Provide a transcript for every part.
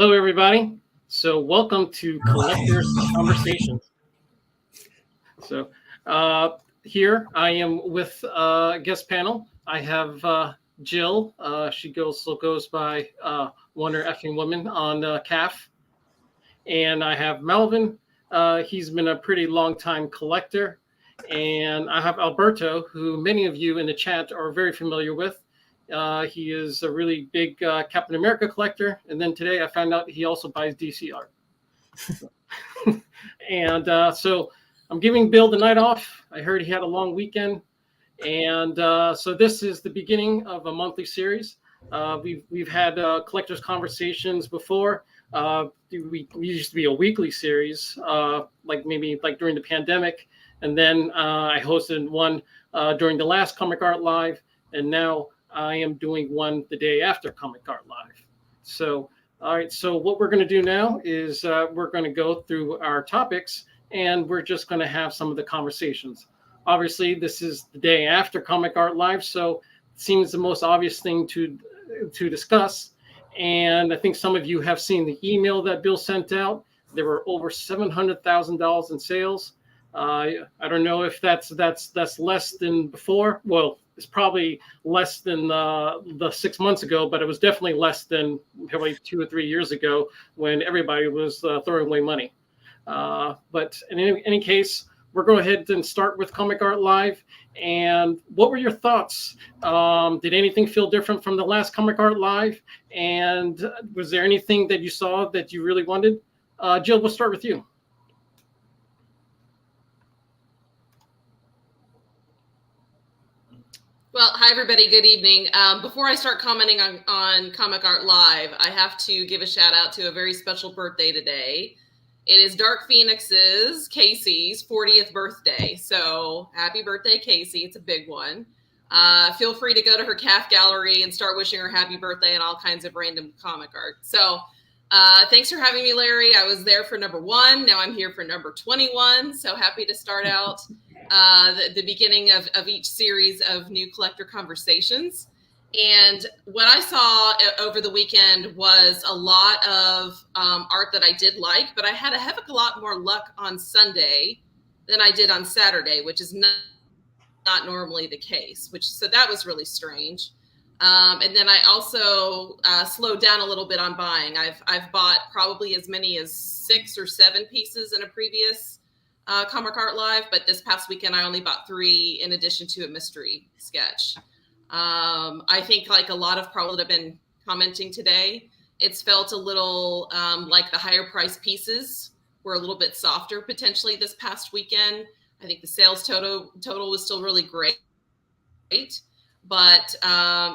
Hello, everybody. So welcome to Collector's Conversations. So here I am with a guest panel. I have Jill. She goes by Wonder Effing Woman on CAF. And I have Malvin. He's been a pretty long time collector. And I have Alberto, who many of you in the chat are very familiar with. He is a really big Captain America collector. And then today I found out he also buys DC art. And so I'm giving Bill the night off. I heard he had a long weekend. And so this is the beginning of a monthly series. We've had collectors conversations before. We used to be a weekly series, like during the pandemic. And then I hosted one during the last Comic Art Live. And now I am doing one the day after Comic Art Live. So, all right. So what we're going to do now is we're going to go through our topics and we're just going to have some of the conversations. Obviously, this is the day after Comic Art Live, so it seems the most obvious thing to discuss. And I think some of you have seen the email that Bill sent out. There were over $700,000 in sales. I don't know if that's less than before. Well, it's probably less than the 6 months ago, but it was definitely less than probably 2 or 3 years ago when everybody was throwing away money. But in any case, we're going ahead and start with Comic Art Live. And what were your thoughts? Did anything feel different from the last Comic Art Live? And was there anything that you saw that you really wanted? Jill, we'll start with you. Well, hi, everybody. Good evening. Before I start commenting on Comic Art Live, I have to give a shout out to a very special birthday today. It is Dark Phoenix's, Casey's 40th birthday. So happy birthday, Casey. It's a big one. Feel free to go to her CAF gallery and start wishing her happy birthday and all kinds of random comic art. So thanks for having me, Larry. I was there for number 1. Now I'm here for number 21. So happy to start out the beginning of each series of new collector conversations. And what I saw over the weekend was a lot of art that I did like, but I had a heck of a lot more luck on Sunday than I did on Saturday, which is not normally the case, so that was really strange. And then I also slowed down a little bit on buying. I've bought probably as many as 6 or 7 pieces in a previous Comic Art Live, but this past weekend I only bought 3 in addition to a mystery sketch. I think like a lot of probably have been commenting today, it's felt a little like the higher price pieces were a little bit softer potentially this past weekend. I think the sales total was still really great, but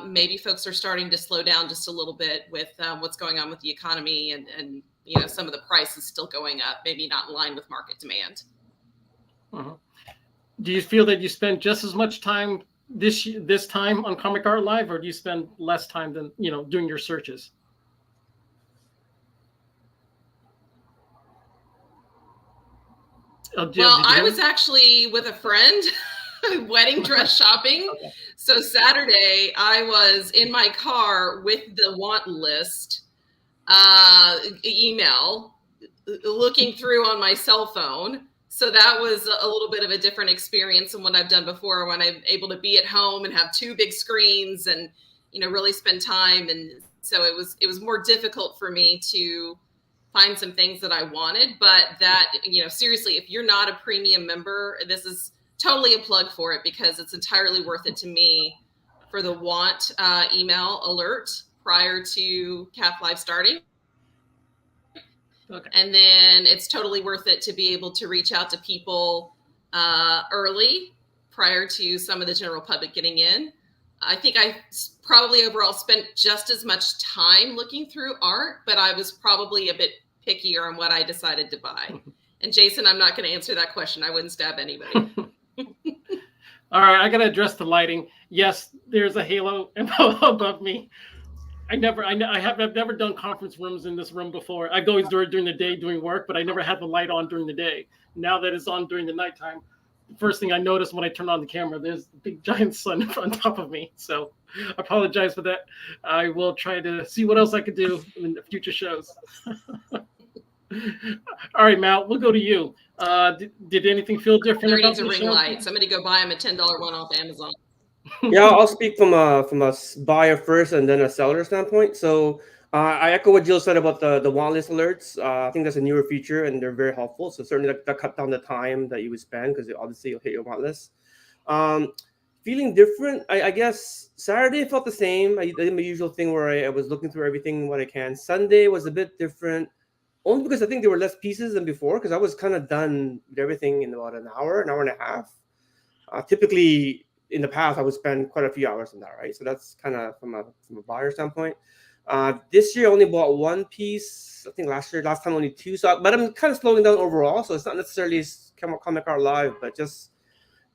maybe folks are starting to slow down just a little bit with what's going on with the economy and you know, some of the prices still going up, maybe not in line with market demand. Uh-huh. Do you feel that you spent just as much time this time on Comic Art Live, or do you spend less time than, you know, doing your searches? Well, I was actually with a friend wedding dress shopping. Okay. So Saturday I was in my car with the want list email, looking through on my cell phone. So that was a little bit of a different experience than what I've done before, when I'm able to be at home and have 2 big screens and, you know, really spend time. And so it was more difficult for me to find some things that I wanted. But that, you know, seriously, if you're not a premium member, this is totally a plug for it, because it's entirely worth it to me for the want email alert prior to CAF Live starting. Okay. And then it's totally worth it to be able to reach out to people early prior to some of the general public getting in. I think I probably overall spent just as much time looking through art, but I was probably a bit pickier on what I decided to buy. And Jason, I'm not going to answer that question. I wouldn't stab anybody. All right, I got to address the lighting. Yes, there's a halo above me. I've never done conference rooms in this room before. I always do it during the day doing work, but I never had the light on during the day. Now that it's on during the nighttime, first thing I noticed when I turned on the camera. There's a big giant sun on top of me. So I apologize for that. I will try to see what else I could do in the future shows. All right, Mal, we'll go to you. Did anything feel different Larry about needs a the ring show? light. Somebody go buy him a $10 one off Amazon. Yeah, I'll speak from a buyer first and then a seller standpoint. So I echo what Jill said about the want list alerts. I think that's a newer feature and they're very helpful. So certainly that cut down the time that you would spend because obviously you'll hit your want list. Feeling different, I guess Saturday felt the same. I did my usual thing where I was looking through everything what I can. Sunday was a bit different, only because I think there were less pieces than before because I was kind of done with everything in about an hour and a half. Typically, in the past, I would spend quite a few hours on that, right? So that's kind of from a buyer standpoint. This year, I only bought one piece. I think last time only two. So, but I'm kind of slowing down overall. So it's not necessarily Comic Art Live, but just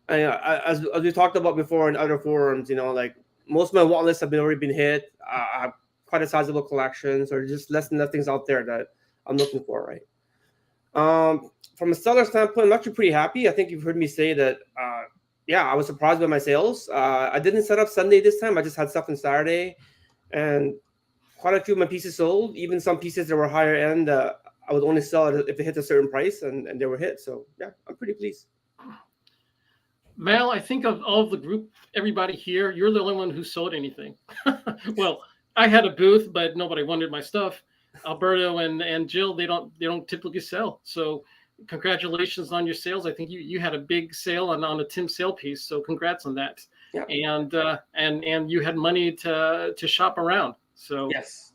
as we talked about before in other forums, like most of my want lists have already been hit. I have quite a sizable collection, so there's just less and less things out there that I'm looking for, right? From a seller standpoint, I'm actually pretty happy. I think you've heard me say that. Yeah, I was surprised by my sales. I didn't set up Sunday this time. I just had stuff on Saturday, and quite a few of my pieces sold. Even some pieces that were higher end, I would only sell it if it hit a certain price, and they were hit. So yeah, I'm pretty pleased. Mal, I think of all of the group, everybody here, you're the only one who sold anything. Well, I had a booth, but nobody wanted my stuff. Alberto and Jill, they don't typically sell. So congratulations on your sales. I think you had a big sale on a Tim sale piece. So congrats on that. Yeah. And you had money to shop around. So yes.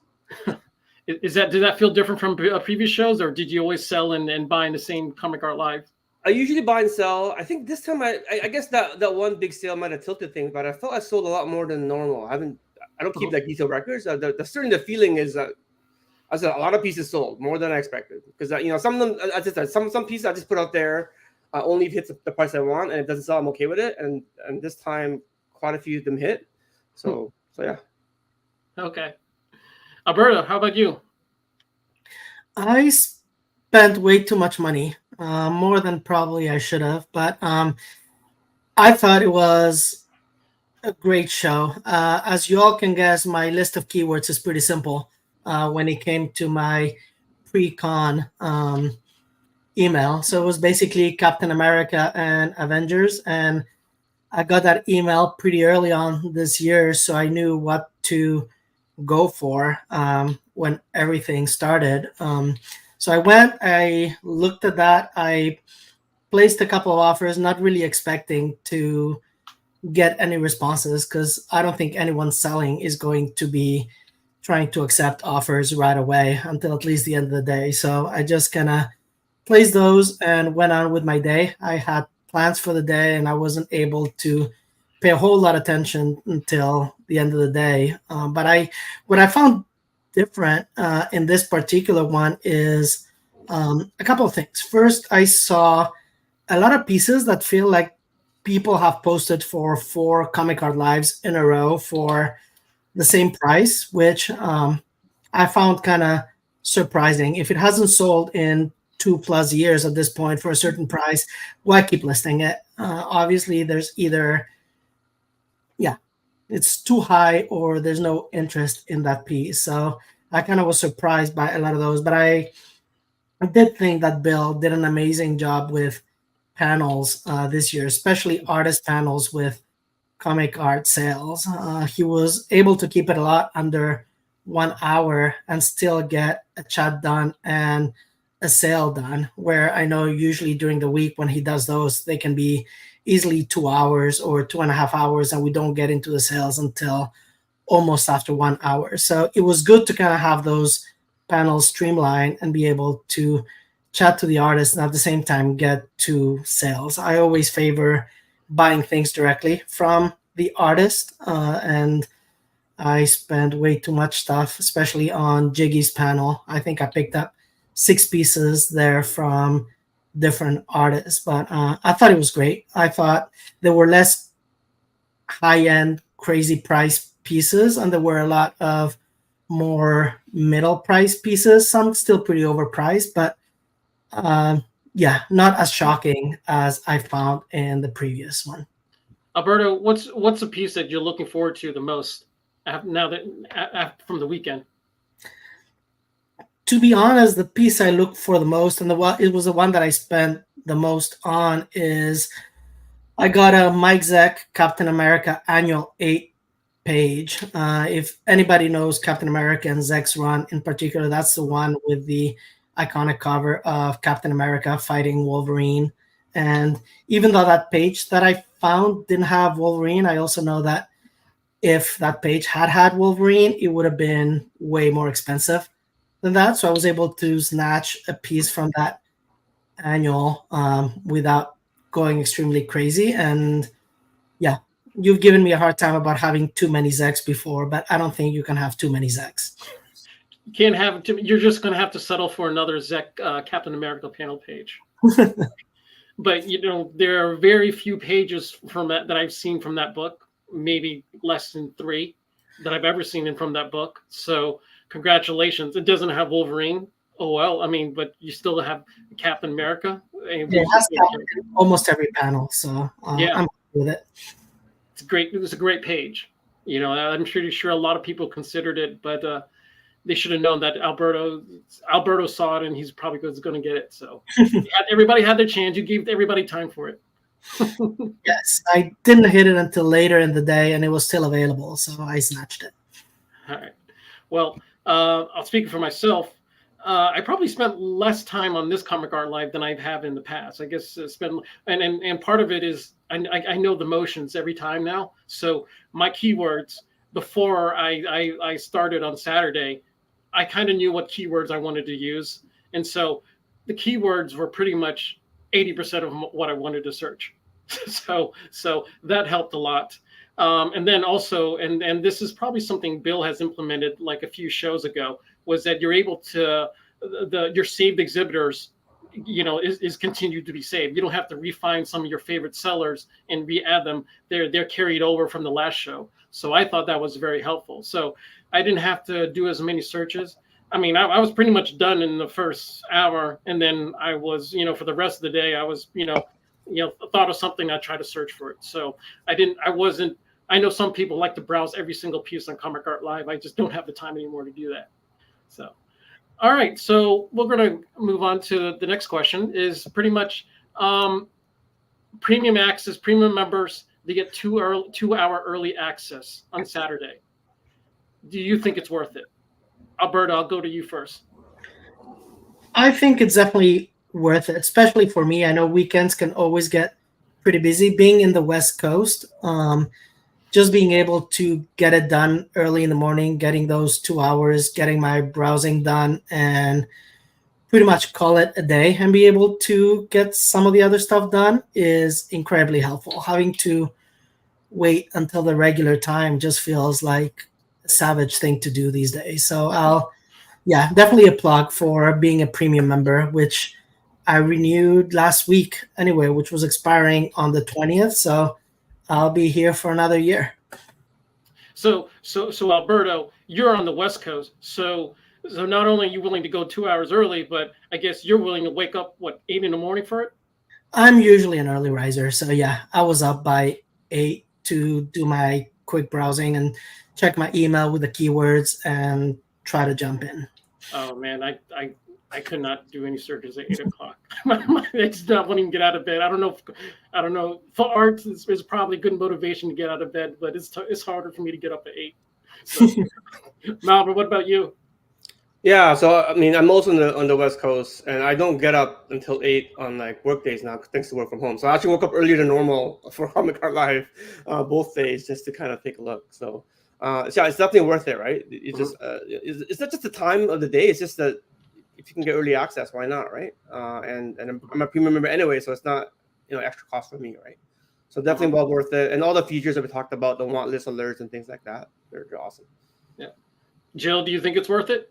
Did that feel different from previous shows, or did you always sell and buy in the same Comic Art Live? I usually buy and sell. I think this time I guess that one big sale might have tilted things, but I felt I sold a lot more than normal. I don't keep like detailed records. Certainly the feeling is that I said a lot of pieces sold more than I expected because some of them, as I said, some pieces I just put out there only if it hits the price I want, and if it doesn't sell, I'm okay with it. And this time, quite a few of them hit. So yeah. Okay, Alberto, how about you? I spent way too much money, more than probably I should have, but I thought it was a great show. As you all can guess, my list of keywords is pretty simple. When it came to my pre-con email. So it was basically Captain America and Avengers. And I got that email pretty early on this year, so I knew what to go for when everything started. So I looked at that. I placed a couple of offers, not really expecting to get any responses because I don't think anyone selling is going to be trying to accept offers right away until at least the end of the day. So I just kind of placed those and went on with my day. I had plans for the day and I wasn't able to pay a whole lot of attention until the end of the day. But what I found different in this particular one is a couple of things. First, I saw a lot of pieces that feel like people have posted for 4 Comic Art Lives in a row for the same price, which I found kind of surprising. If it hasn't sold in 2+ years at this point for a certain price, why keep listing it? Obviously, there's either, it's too high or there's no interest in that piece. So I kind of was surprised by a lot of those, but I did think that Bill did an amazing job with panels this year, especially artist panels with comic art sales. He was able to keep it a lot under 1 hour and still get a chat done and a sale done, where I know usually during the week when he does those, they can be easily 2 hours or 2.5 hours, and we don't get into the sales until almost after 1 hour. So it was good to kind of have those panels streamlined and be able to chat to the artist and at the same time get to sales. I always favor buying things directly from the artist, and I spent way too much stuff, especially on Jiggy's panel. I think I picked up 6 pieces there from different artists, but I thought it was great. I thought there were less high-end crazy price pieces and there were a lot of more middle price pieces, some still pretty overpriced, but yeah, not as shocking as I found in the previous one. Alberto, what's a piece that you're looking forward to the most now that from the weekend? To be honest, the piece I look for the most, and it was the one that I spent the most on, is I got a Mike Zeck Captain America Annual 8 page. If anybody knows Captain America and Zeck's run in particular, that's the one with the iconic cover of Captain America fighting Wolverine. And even though that page that I found didn't have Wolverine, I also know that if that page had Wolverine, it would have been way more expensive than that. So I was able to snatch a piece from that annual without going extremely crazy. And yeah, you've given me a hard time about having too many Zeks before, but I don't think you can have too many Zeks. You can't have. You're just going to have to settle for another Zek Captain America panel page. But there are very few pages from that I've seen from that book. Maybe less than 3 that I've ever seen from that book. So congratulations. It doesn't have Wolverine. Oh well, I mean, but you still have Captain America. It has Captain in almost every panel, so yeah, I'm happy with it. It's great. It was a great page. I'm pretty sure a lot of people considered it, but they should have known that Alberto saw it, and he's probably going to get it. So everybody had their chance. You gave everybody time for it. Yes, I didn't hit it until later in the day, and it was still available, so I snatched it. All right. Well, I'll speak for myself. I probably spent less time on this Comic Art Live than I have in the past. I guess and part of it is I know the motions every time now. So my keywords before I started on Saturday, I kind of knew what keywords I wanted to use, and so the keywords were pretty much 80% of what I wanted to search. So that helped a lot. And then also, and this is probably something Bill has implemented like a few shows ago, was that you're able to, your saved exhibitors, is continued to be saved. You don't have to refine some of your favorite sellers and re-add them. They're carried over from the last show. So I thought that was very helpful. So I didn't have to do as many searches. I mean, I was pretty much done in the first hour, and then I was, for the rest of the day, I was, thought of something, I tried to search for it. So I know some people like to browse every single piece on Comic Art Live. I just don't have the time anymore to do that. So, all right. So we're going to move on to the next question. Is pretty much premium access, premium members, they get 2-hour early access on Saturday. Do you think it's worth it? Alberto, I'll go to you first. I think it's definitely worth it, especially for me. I know weekends can always get pretty busy. Being in the West Coast, just being able to get it done early in the morning, getting those 2 hours, getting my browsing done, and pretty much call it a day and be able to get some of the other stuff done is incredibly helpful. Having to wait until the regular time just feels like a savage thing to do these days. So definitely a plug for being a premium member, which I renewed last week anyway, which was expiring on the 20th. So I'll be here for another year. So Alberto, you're on the West Coast. So not only are you willing to go 2 hours early, but I guess you're willing to wake up, 8 in the morning for it? I'm usually an early riser. So yeah, I was up by 8 to do my quick browsing and check my email with the keywords and try to jump in. Oh man, I could not do any searches at 8 o'clock. It's not wanting to get out of bed. I don't know. For art, it's probably good motivation to get out of bed, but it's harder for me to get up at 8. So, Malvin, what about you? Yeah, so I mean, I'm also on the West Coast, and I don't get up until 8 on like work days now, thanks to work from home. So I actually woke up earlier than normal for Comic Art Live, both days, just to kind of take a look. So it's definitely worth it, right? It's just it's not just the time of the day; it's just that if you can get early access, why not, right? And I'm a premium member anyway, so it's not extra cost for me, right? So definitely well worth it, and all the features that we talked about, the want list alerts and things like that, they're awesome. Yeah, Jill, do you think it's worth it?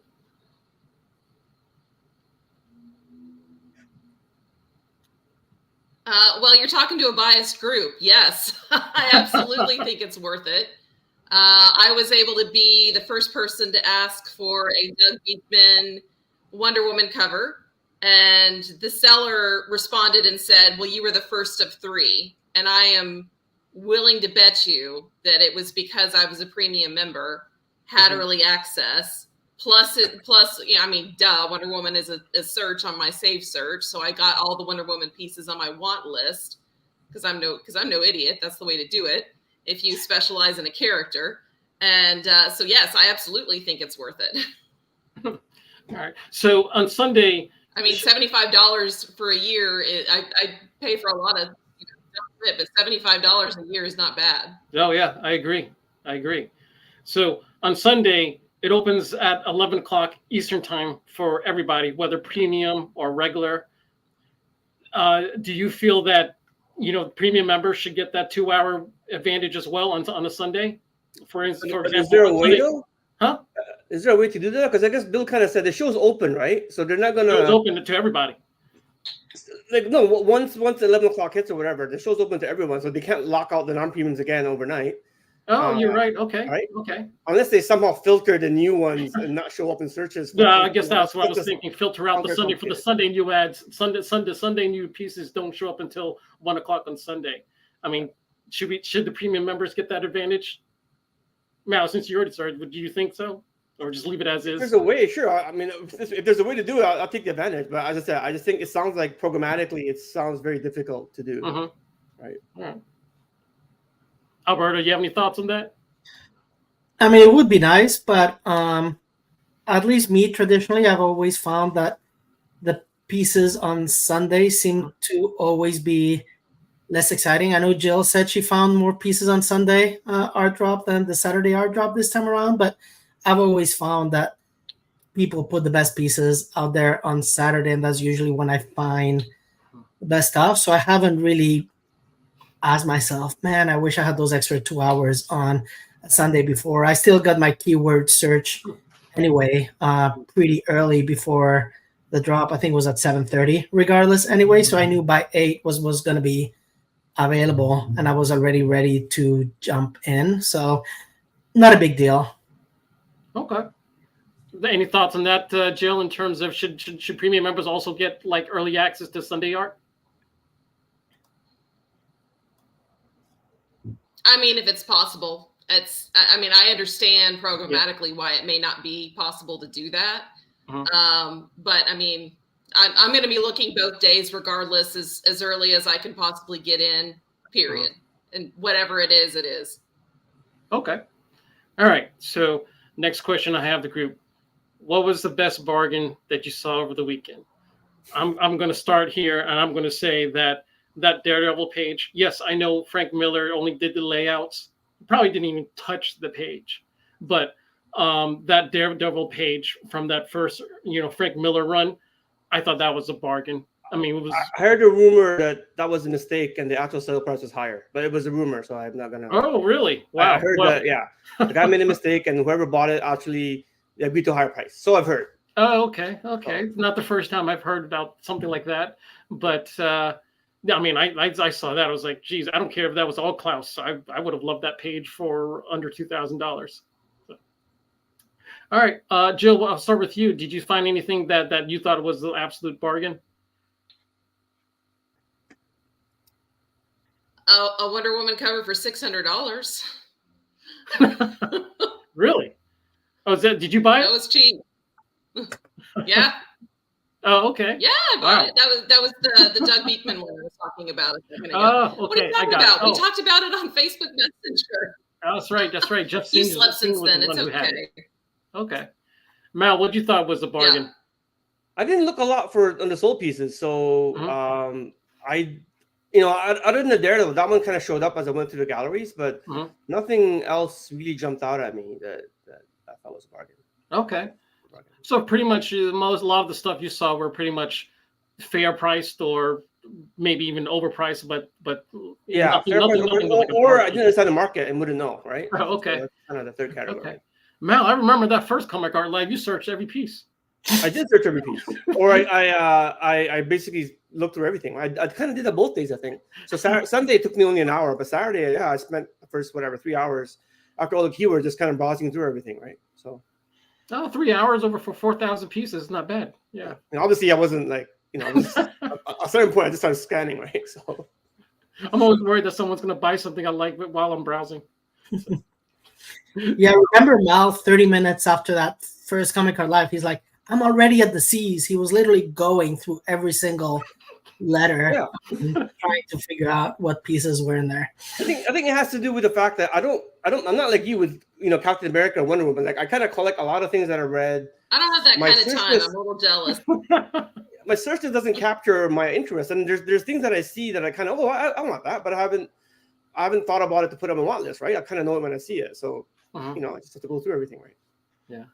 Well, you're talking to a biased group. Yes, I absolutely think it's worth it. I was able to be the first person to ask for a Doug Beachman Wonder Woman cover, And the seller responded and said, well, you were the first of 3. And I am willing to bet you that it was because I was a premium member, had early access. Plus, I mean, duh, Wonder Woman is a search on my save search. So I got all the Wonder Woman pieces on my want list because I'm no idiot. That's the way to do it if you specialize in a character. And so, yes, I absolutely think it's worth it. All right. So on Sunday, I mean, $75 for a year, I pay for a lot of stuff, but $75 a year is not bad. Oh, yeah, I agree. So on Sunday, it opens at 11 o'clock Eastern time for everybody, whether premium or regular. Do you feel that, premium members should get that 2-hour advantage as well on a Sunday? For example, is there a way though? Huh? Is there a way to do that? Because I guess Bill kind of said the show's open, right? So they're not gonna. It's open to everybody. Like no, once 11 o'clock hits or whatever, the show's open to everyone, so they can't lock out the non-premiums again overnight. Oh, you're right. Okay. Right? Okay. Unless they somehow filter the new ones and not show up in searches. I guess that's what I was thinking. Filter out the Sunday for the Sunday new ads. Sunday new pieces don't show up until 1 o'clock on Sunday. I mean, should the premium members get that advantage? Now, since you already started, would you think so, or just leave it as is? If there's a way, sure. I mean, if there's a way to do it, I'll take the advantage. But as I said, I just think it sounds like programmatically, it sounds very difficult to do. Right. All right. Alberto, you have any thoughts on that? I mean, it would be nice, but at least me, traditionally, I've always found that the pieces on Sunday seem to always be less exciting. I know Jill said she found more pieces on Sunday art drop than the Saturday art drop this time around, but I've always found that people put the best pieces out there on Saturday, and that's usually when I find the best stuff. So I haven't really asked myself, man, I wish I had those extra 2 hours on Sunday before. I still got my keyword search anyway, pretty early before the drop. I think it was at 7:30 regardless anyway. So I knew by 8 was going to be available, and I was already ready to jump in. So not a big deal. Okay. Any thoughts on that, Jill, in terms of should premium members also get like early access to Sunday art? I mean, if it's possible, I understand programmatically why it may not be possible to do that. But I mean, I'm going to be looking both days regardless, as early as I can possibly get in, period. And whatever it is, it is. Okay. All right. So next question I have the group. What was the best bargain that you saw over the weekend? I'm going to start here, and I'm going to say that Daredevil page. Yes, I know Frank Miller only did the layouts. Probably didn't even touch the page. But that Daredevil page from that first, Frank Miller run, I thought that was a bargain. I mean, it was. I heard a rumor that was a mistake and the actual sale price was higher, but it was a rumor, so I'm not gonna. Oh, really? Wow. I heard that. Yeah, the guy made a mistake, and whoever bought it actually agreed to a higher price. So I've heard. Oh, okay. It's not the first time I've heard about something like that, but. I mean, I saw that. I was like, geez, I don't care if that was all Klaus. I would have loved that page for under $2,000. So. All right, Jill, I'll start with you. Did you find anything that you thought was the absolute bargain? A Wonder Woman cover for $600. Really? Oh, did you buy it? That was cheap. Yeah. Oh, okay. Yeah, I bought it. That was the Doug Beekman one I was talking about a second ago. Oh, okay. What are you talking about? We talked about it on Facebook Messenger. Oh, that's right. Jeff You slept since then. It's okay. Okay. Mal, what you thought was the bargain? Yeah. I didn't look a lot on the soul pieces, so other than the Daredevil, that one kind of showed up as I went through the galleries, but nothing else really jumped out at me that I thought was a bargain. Okay. So pretty much a lot of the stuff you saw were pretty much fair priced or maybe even overpriced, but yeah, or I didn't understand the market and wouldn't know, right? Oh, okay. So that's kind of the third category. Okay. Mal, I remember that first Comic Art Live. You searched every piece. I did search every piece, or I basically looked through everything. I kind of did that both days, I think. So Sunday took me only an hour, but Saturday, I spent the first 3 hours after all the keywords just kind of browsing through everything, right? So. Oh, 3 hours over for 4,000 pieces is not bad. Yeah. And obviously, I wasn't like, just, at a certain point, I just started scanning, right? So I'm always worried that someone's going to buy something I like while I'm browsing. So. Yeah, remember Mal 30 minutes after that first Comic Card Live, he's like, I'm already at the C's. He was literally going through every single letter, trying to figure out what pieces were in there. I think it has to do with the fact that I'm not like you with Captain America and Wonder Woman. Like I kind of collect a lot of things that I read. I don't have that kind of time. I'm a little jealous. My search list doesn't capture my interest, and there's things that I see that I kind of I want that, but I haven't thought about it to put on my want list, right? I kind of know it when I see it, so I just have to go through everything, right? Yeah.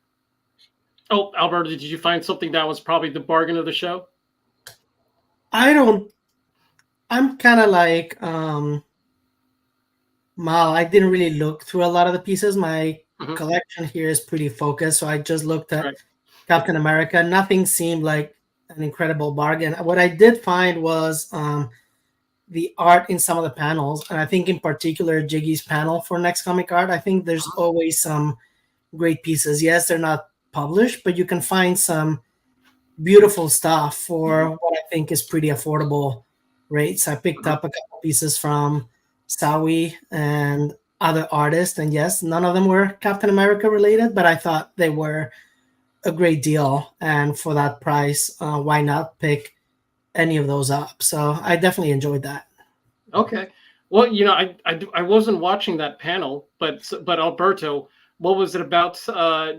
Oh, Alberto, did you find something that was probably the bargain of the show? I'm kind of like Mal. I didn't really look through a lot of the pieces. My collection here is pretty focused, so I just looked at Captain America. Nothing seemed like an incredible bargain. What I did find was the art in some of the panels, and I think in particular Jiggy's panel for Next Comic Art. I think there's always some great pieces. Yes, they're not published, but you can find some beautiful stuff for what I think is pretty affordable rates. I picked up a couple pieces from Sawi and other artists, and yes, none of them were Captain America related, but I thought they were a great deal, and for that price, why not pick any of those up? So I definitely enjoyed that. Okay, well, I wasn't watching that panel, but Alberto, what was it about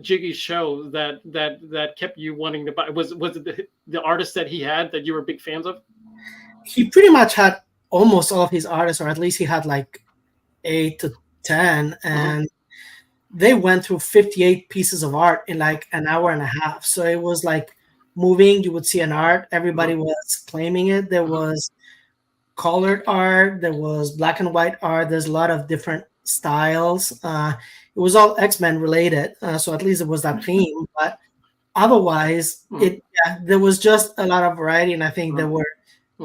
Jiggy's show that kept you wanting to buy? Was it the artist that he had that you were big fans of? He pretty much had almost all of his artists, or at least he had like 8 to 10, and they went through 58 pieces of art in like an hour and a half. So it was like moving. You would see an art, everybody was claiming it. There was colored art, there was black and white art. There's a lot of different styles. It was all X-Men related, so at least it was that theme. But otherwise, there was just a lot of variety, and I think there were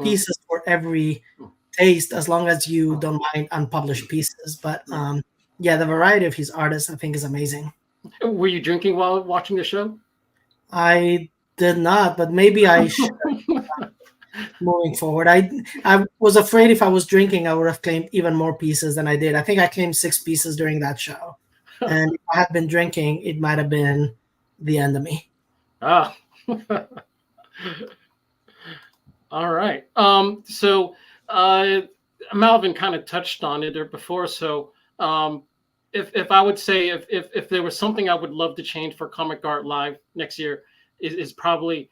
pieces for every taste, as long as you don't mind unpublished pieces. But the variety of his artists, I think, is amazing. Were you drinking while watching the show? I did not, but maybe I should. Moving forward, I was afraid if I was drinking, I would have claimed even more pieces than I did. I think I claimed 6 pieces during that show, and if I had been drinking, it might have been the end of me. Ah. All right. So Malvin kind of touched on it there before. So if I would say if there was something I would love to change for Comic Art Live next year is probably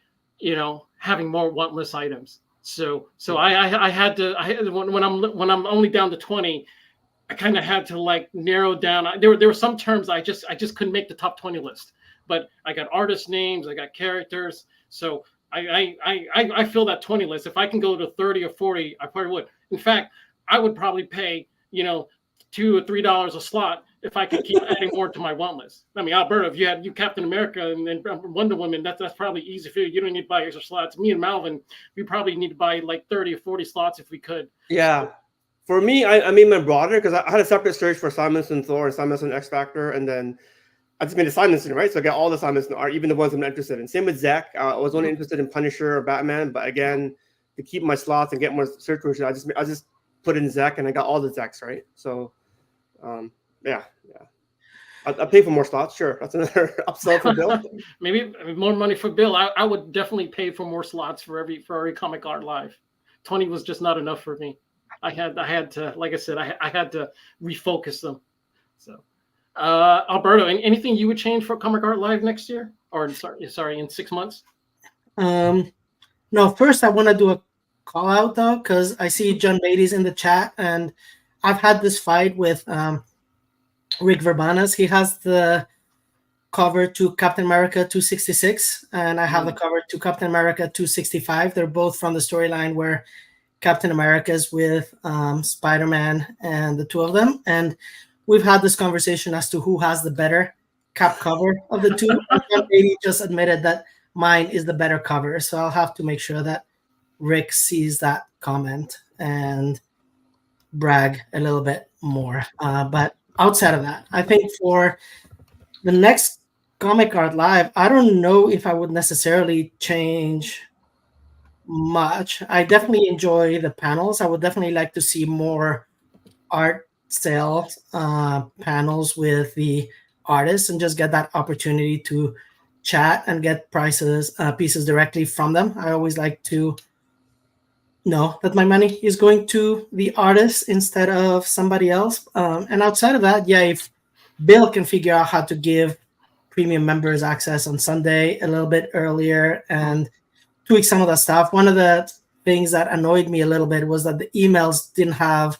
having more want list items. So I had to when I'm only down to 20, I kind of had to like narrow down. There were some terms I just couldn't make the top 20 list. But I got artist names, I got characters. So I fill that 20 list. If I can go to 30 or 40, I probably would. In fact, I would probably pay $2 or $3 a slot if I could keep adding more to my want list. I mean, Alberto, if you Captain America and then Wonder Woman, that's probably easy for you. You don't need to buy extra slots. Me and Malvin, we probably need to buy like 30 or 40 slots if we could. Yeah. For me, I made my broader because I had a separate search for Simonson Thor and Simonson X Factor, and then I just made a Simonson, right? So I got all the Simonson art, even the ones I'm not interested in. Same with Zach. I was only interested in Punisher or Batman, but again, to keep my slots and get more search results, I just put in Zach, and I got all the Zachs, right? So, yeah. I pay for more slots. Sure, that's another upsell for Bill. Maybe more money for Bill. I would definitely pay for more slots for every Comic Art Live. 20 was just not enough for me. I had to, like I said, I had to refocus them. So, Alberto, anything you would change for Comic Art Live next year, or sorry, in 6 months? No. First, I want to do a call out though, because I see John Beatty's in the chat, and I've had this fight with Rick Verbanas. He has the cover to Captain America 266, and I have the cover to Captain America 265. They're both from the storyline where Captain America's with Spider-Man and the two of them. And we've had this conversation as to who has the better cap cover of the two. John Beatty just admitted that mine is the better cover. So I'll have to make sure that Rick sees that comment and brag a little bit more. But outside of that, I think for the next Comic Art Live, I don't know if I would necessarily change much. I definitely enjoy the panels. I would definitely like to see more art sale panels with the artists and just get that opportunity to chat and get pieces directly from them. I always like to know that my money is going to the artist instead of somebody else. And outside of that, yeah, if Bill can figure out how to give premium members access on Sunday a little bit earlier and tweak some of the stuff. One of the things that annoyed me a little bit was that the emails didn't have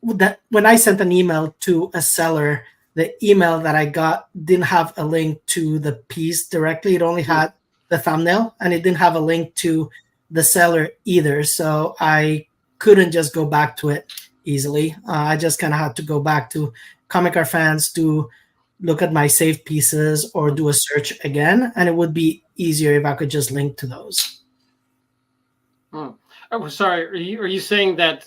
that when I sent an email to a seller, the email that I got didn't have a link to the piece directly. It only had the thumbnail and it didn't have a link to the seller either. So I couldn't just go back to it easily. I just kind of had to go back to Comic Art Fans to look at my saved pieces or do a search again. And it would be easier if I could just link to those. Oh, sorry. Are you saying that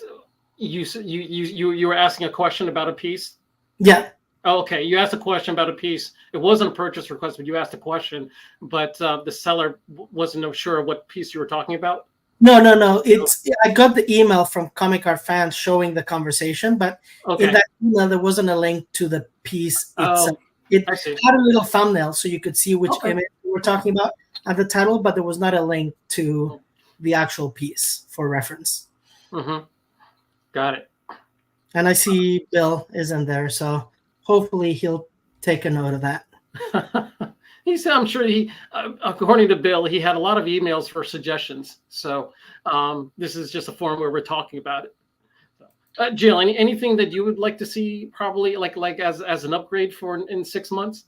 you were asking a question about a piece? Yeah. Oh, okay. You asked a question about a piece. It wasn't a purchase request, but you asked a question. But the seller wasn't sure what piece you were talking about. No. I got the email from Comic Art Fans showing the conversation, but in that email there wasn't a link to the piece itself. It had a little thumbnail so you could see which image we were talking about at the title, but there was not a link to the actual piece for reference. Mm-hmm. Got it. And I see Bill isn't there, so hopefully he'll take a note of that. He said, I'm sure according to Bill, he had a lot of emails for suggestions. So this is just a forum where we're talking about it. Jill, anything that you would like to see probably like as an upgrade for in 6 months?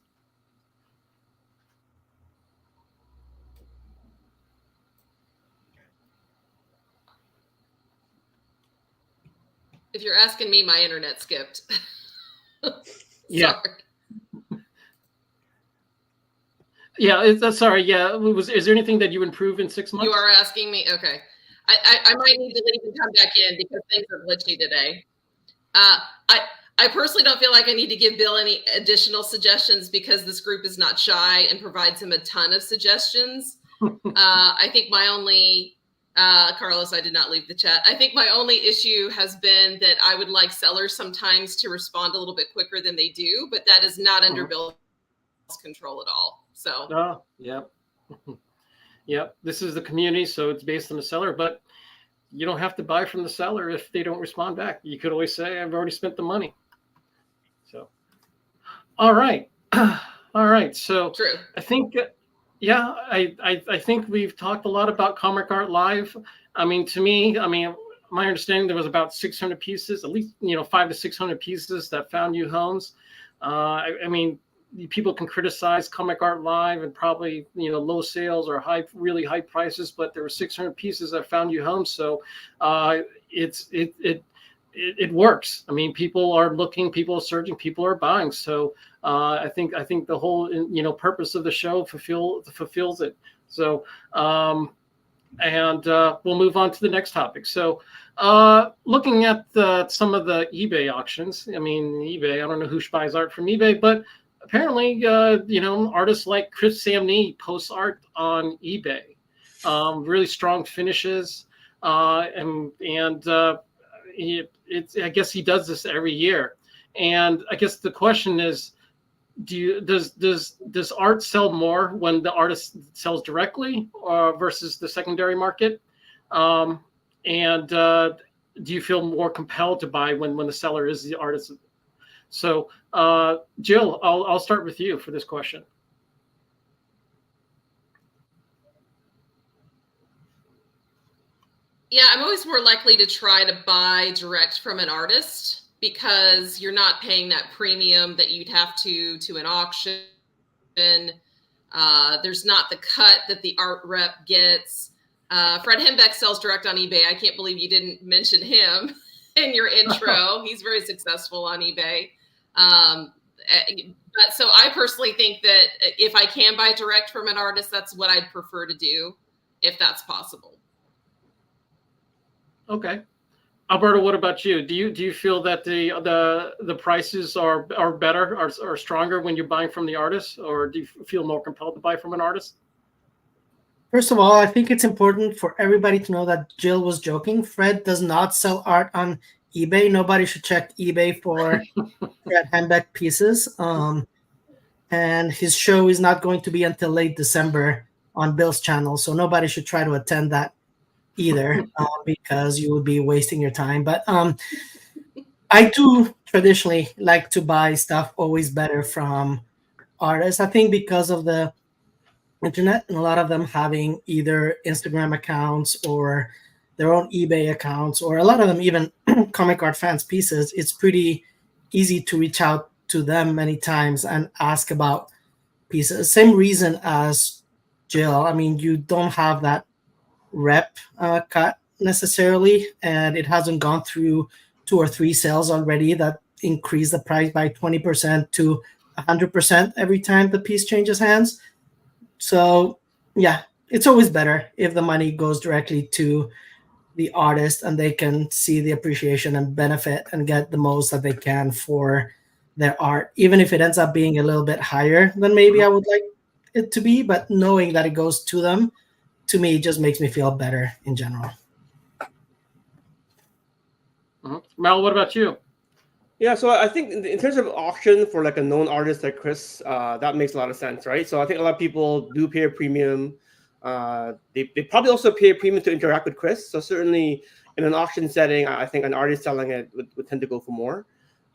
If you're asking me, my internet skipped. Yeah. Yeah, sorry. Yeah, is there anything that you improve in 6 months? You are asking me? Okay. I might need to leave and come back in because things are glitchy today. I personally don't feel like I need to give Bill any additional suggestions because this group is not shy and provides him a ton of suggestions. I think my only, Carlos, I did not leave the chat. I think my only issue has been that I would like sellers sometimes to respond a little bit quicker than they do, but that is not under Bill's control at all. So, yep. Yep. This is the community, so it's based on the seller, but you don't have to buy from the seller if they don't respond back. You could always say, I've already spent the money. So, all right. All right. So true. I think, I think we've talked a lot about Comic Art Live. I mean, to me, my understanding there was about 600 pieces, at least, 500 to 600 pieces that found you homes. I mean, people can criticize Comic Art Live and probably low sales or really high prices, but there were 600 pieces that found you home. So it works. I mean, people are looking, people are searching, people are buying. So I think the whole purpose of the show fulfills it. So and we'll move on to the next topic. So looking at some of the eBay auctions. I mean, eBay. I don't know who buys art from eBay, but apparently, artists like Chris Samnee posts art on eBay, really strong finishes, and I guess he does this every year. And I guess the question is, does art sell more when the artist sells directly versus the secondary market? And do you feel more compelled to buy when the seller is the artist? So, Jill, I'll start with you for this question. Yeah, I'm always more likely to try to buy direct from an artist because you're not paying that premium that you'd have to an auction. There's not the cut that the art rep gets. Fred Hembeck sells direct on eBay. I can't believe you didn't mention him in your intro. He's very successful on eBay. But so I personally think that if I can buy direct from an artist, that's what I'd prefer to do if that's possible. Okay. Alberto, what about you? Do you feel that the prices are better, are stronger when you're buying from the artist, or do you feel more compelled to buy from an artist? First of all, I think it's important for everybody to know that Jill was joking. Fred does not sell art on eBay. Nobody should check eBay for Fred Handback pieces. And his show is not going to be until late December on Bill's channel, so nobody should try to attend that either, because you would be wasting your time. But I do traditionally like to buy stuff always better from artists. I think because of the internet and a lot of them having either Instagram accounts or their own eBay accounts, or a lot of them even comic art fans pieces, it's pretty easy to reach out to them many times and ask about pieces. Same reason as Jill. I mean, you don't have that rep cut necessarily, and it hasn't gone through 2 or 3 sales already that increase the price by 20% to 100% every time the piece changes hands. So yeah, it's always better if the money goes directly to the artist and they can see the appreciation and benefit and get the most that they can for their art, even if it ends up being a little bit higher than maybe I would like it to be. But knowing that it goes to them, to me, just makes me feel better in general. Mel, what about you? Yeah, so I think in terms of auction for like a known artist like Chris, that makes a lot of sense, right? So I think a lot of people do pay a premium. They probably also pay a premium to interact with Chris. So certainly in an auction setting, I think an artist selling it would tend to go for more.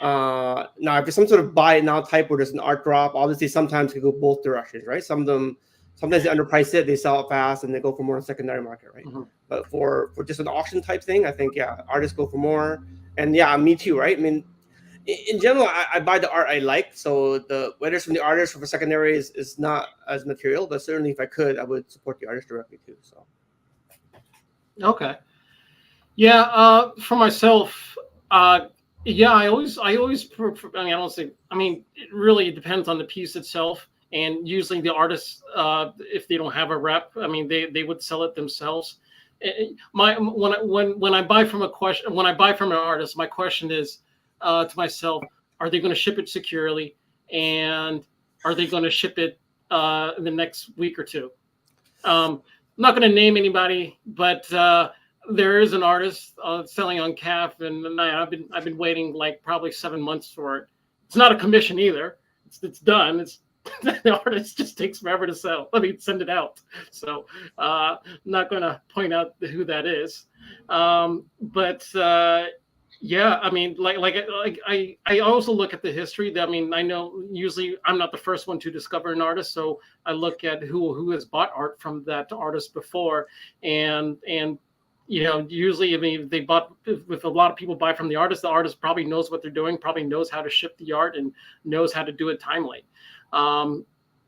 Now, if there's some sort of buy it now type where there's an art drop, obviously sometimes it can go both directions, right? Some of them, sometimes they underprice it, they sell it fast, and they go for more in the secondary market, right? But for just an auction type thing, I think, yeah, artists go for more. And yeah, me too, right? I mean, in general, I buy the art I like. So whether it's from the artist or for secondary is not as material, but certainly if I could, I would support the artist directly too. So. Okay. Yeah. For myself, yeah, I always prefer, I mean, I don't say, I mean, it really depends on the piece itself. And usually the artists, if they don't have a rep, I mean, they would sell it themselves. When I buy from an artist, my question is, to myself, are they going to ship it securely, and are they going to ship it in the next week or two? I'm not going to name anybody, but there is an artist selling on CAF, and I've been waiting like probably 7 months for it. It's not a commission either. It's done. It's the artist just takes forever to sell. Send it out. So I'm not going to point out who that is, but. Yeah, I mean, I also look at the history. I mean, I know usually I'm not the first one to discover an artist, so I look at who has bought art from that artist before, and usually, I mean, they bought, if a lot of people buy from the artist probably knows what they're doing, probably knows how to ship the art, and knows how to do it timely. I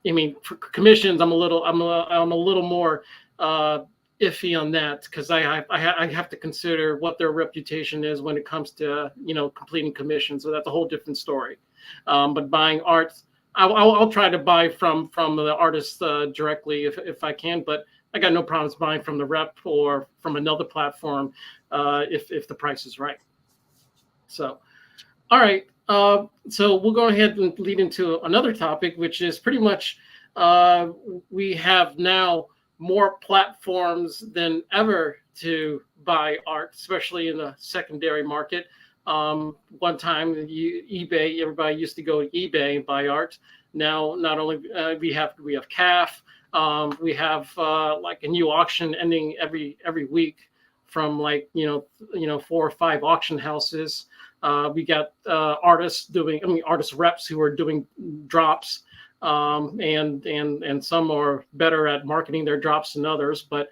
mean, for commissions, I'm a little more iffy on that, because I have to consider what their reputation is when it comes to completing commissions. So that's a whole different story. But buying art, I'll try to buy from the artist directly if I can. But I got no problems buying from the rep or from another platform if the price is right. So, all right. So we'll go ahead and lead into another topic, which is pretty much we have now more platforms than ever to buy art, especially in the secondary market. One time, eBay, everybody used to go to eBay and buy art. Now, not only we have CAF, we have like a new auction ending every week from 4 or 5 auction houses. We got artist reps who are doing drops. And some are better at marketing their drops than others, but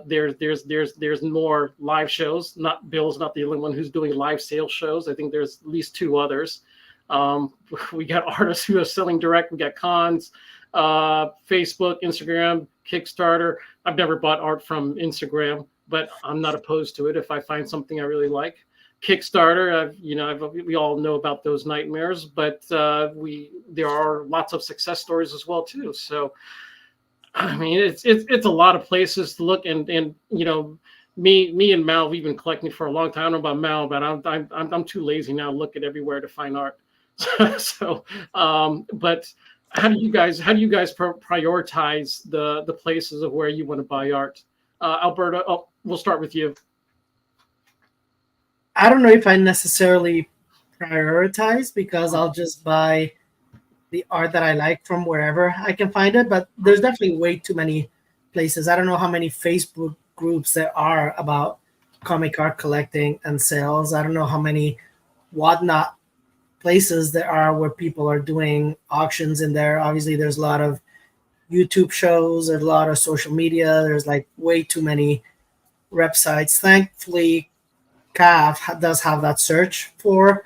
there's more live shows. Bill's not the only one who's doing live sales shows. I think there's at least 2 others. We got artists who are selling direct. We got cons, Facebook, Instagram, Kickstarter. I've never bought art from Instagram, but I'm not opposed to it if I find something I really like. Kickstarter, we all know about those nightmares, but there are lots of success stories as well too. So, I mean, it's a lot of places to look, and me and Mal, we've been collecting for a long time. I don't know about Mal, but I'm too lazy now to look at everywhere to find art. So, but how do you guys prioritize the places of where you want to buy art? Alberta, we'll start with you. I don't know if I necessarily prioritize, because I'll just buy the art that I like from wherever I can find it. But there's definitely way too many places. I don't know how many Facebook groups there are about comic art collecting and sales. I don't know how many whatnot places there are where people are doing auctions in there. Obviously, there's a lot of YouTube shows, there's a lot of social media. There's like way too many websites. Thankfully, CALIVE does have that search for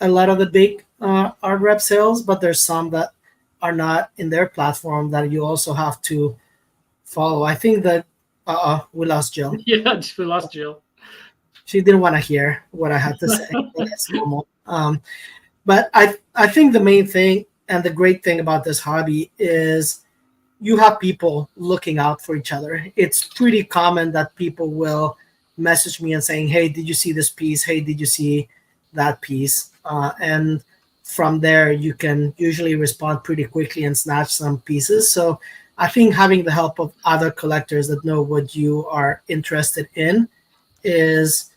a lot of the big art rep sales, but there's some that are not in their platform that you also have to follow. I think that we lost Jill. Yeah, we lost Jill. She didn't want to hear what I had to say. But that's normal. But I think the main thing and the great thing about this hobby is you have people looking out for each other. It's pretty common that people will message me and saying, "Hey, did you see this piece? Hey, did you see that piece?" And from there, you can usually respond pretty quickly and snatch some pieces. So I think having the help of other collectors that know what you are interested in is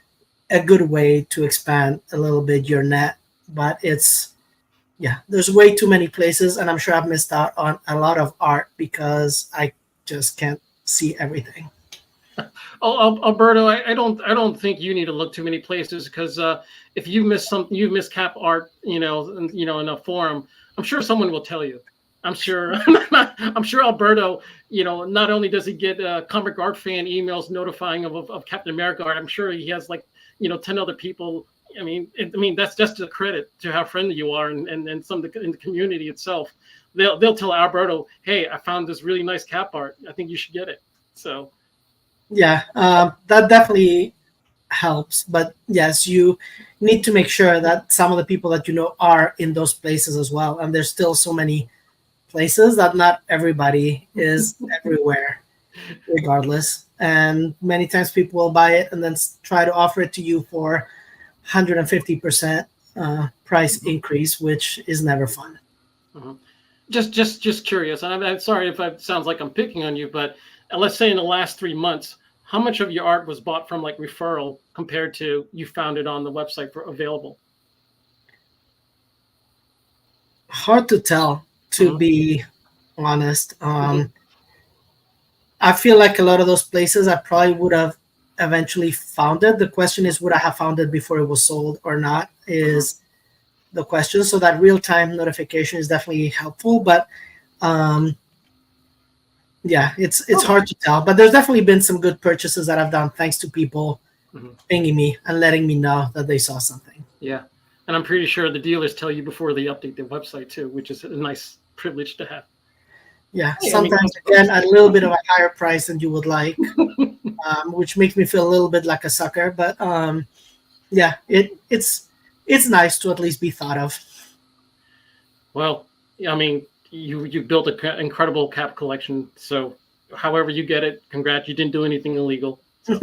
a good way to expand a little bit your net. But there's way too many places, and I'm sure I've missed out on a lot of art because I just can't see everything. Alberto, I don't think you need to look too many places, because if you miss something, you miss cap art, in a forum, I'm sure someone will tell you. I'm sure Alberto, not only does he get comic art fan emails notifying of Captain America art, I'm sure he has 10 other people. I mean that's just a credit to how friendly you are, and some in the community itself. They'll tell Alberto, "Hey, I found this really nice cap art. I think you should get it." So. Yeah, that definitely helps. But yes, you need to make sure that some of the people that you know are in those places as well. And there's still so many places that not everybody is everywhere, regardless. And many times people will buy it and then try to offer it to you for 150% price increase, which is never fun. Mm-hmm. Just curious, and I'm sorry if it sounds like I'm picking on you, but let's say in the last 3 months, how much of your art was bought from referral compared to you found it on the website for available? Hard to tell, to be honest. I feel like a lot of those places I probably would have eventually found it. The question is, would I have found it before it was sold or not, is the question. So that real-time notification is definitely helpful, but it's hard to tell. But there's definitely been some good purchases that I've done thanks to people pinging me and letting me know that they saw something. Yeah, and I'm pretty sure the dealers tell you before they update their website too, which is a nice privilege to have. Yeah, sometimes again at a little bit of a higher price than you would like, which makes me feel a little bit like a sucker. But it's nice to at least be thought of. Well, I mean, you built an incredible cap collection. So, however you get it, congrats. You didn't do anything illegal. So.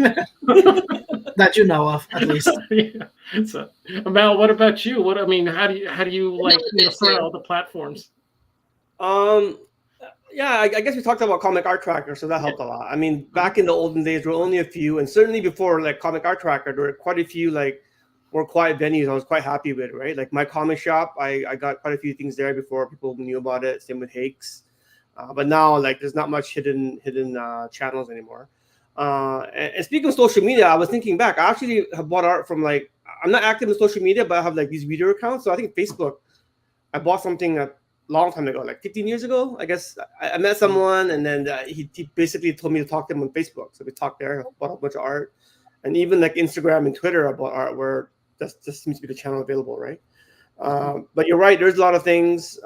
That you know of, at least. Yeah. So, Mal, what about you? How do you prefer all the platforms? Yeah, I guess we talked about Comic Art Tracker, so that helped a lot. I mean, back in the olden days, there were only a few, and certainly before Comic Art Tracker, there were quite a few more quiet venues I was quite happy with, right? Like my comic shop, I got quite a few things there before people knew about it. Same with Hick's, but now there's not much hidden channels anymore. And speaking of social media, I was thinking back. I actually have bought art from I'm not active in social media, but I have these reader accounts. So I think Facebook, I bought something a long time ago, 15 years ago. I guess I met someone, and then he basically told me to talk to him on Facebook. So we talked there, bought a bunch of art, and even Instagram and Twitter, I bought art where that just seems to be the channel available, right? But you're right. There's a lot of things.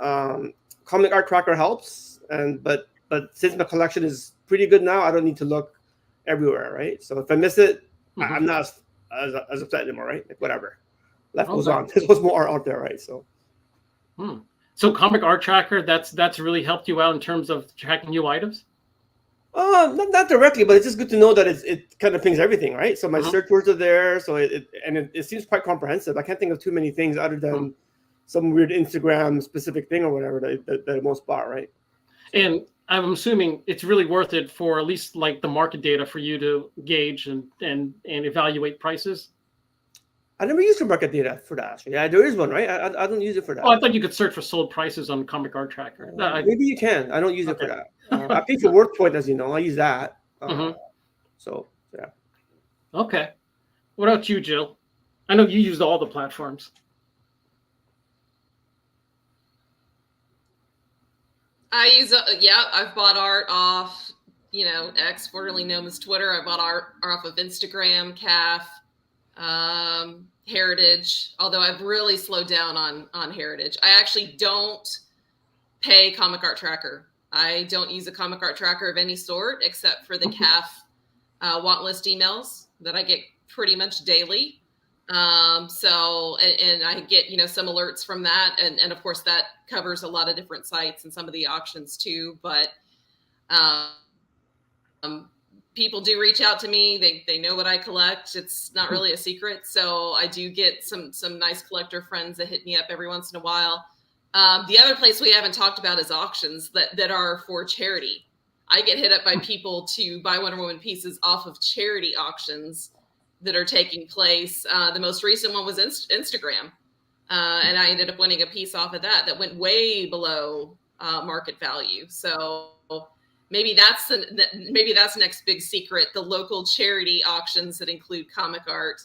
Comic Art Tracker helps, but since my collection is pretty good now, I don't need to look everywhere, right? So if I miss it, I'm not as upset anymore, right? Whatever. Life goes on. There's more art out there, right? So. So Comic Art Tracker, that's really helped you out in terms of tracking new items? Not directly, but it's just good to know that it kind of pings everything, right? So my Uh-huh. search words are there, so it seems quite comprehensive. I can't think of too many things other than some weird Instagram specific thing or whatever that it won't spot, right? And I'm assuming it's really worth it for at least like the market data for you to gauge and evaluate prices. I never used the market data for that. Actually. Yeah, there is one, right? I don't use it for that. Oh, I thought you could search for sold prices on Comic Art Tracker. Maybe you can. I don't use it for Okay. that. I pay for WorkPoint, as you know. I use that. Mhm. So yeah. Okay. What about you, Jill? I know you used all the platforms. I use I've bought art off, X, formerly known as Twitter. I bought art off of Instagram, CAF, Heritage. Although I've really slowed down on Heritage. I actually don't pay Comic Art Tracker. I don't use a Comic Art Tracker of any sort except for the CAF want list emails that I get pretty much daily. So I get, some alerts from that. And of course that covers a lot of different sites and some of the auctions too. But people do reach out to me. They know what I collect. It's not really a secret. So I do get some nice collector friends that hit me up every once in a while. The other place we haven't talked about is auctions that are for charity. I get hit up by people to buy Wonder Woman pieces off of charity auctions that are taking place. The most recent one was Instagram. And I ended up winning a piece off of that went way below market value. So maybe that's the next big secret, the local charity auctions that include comic art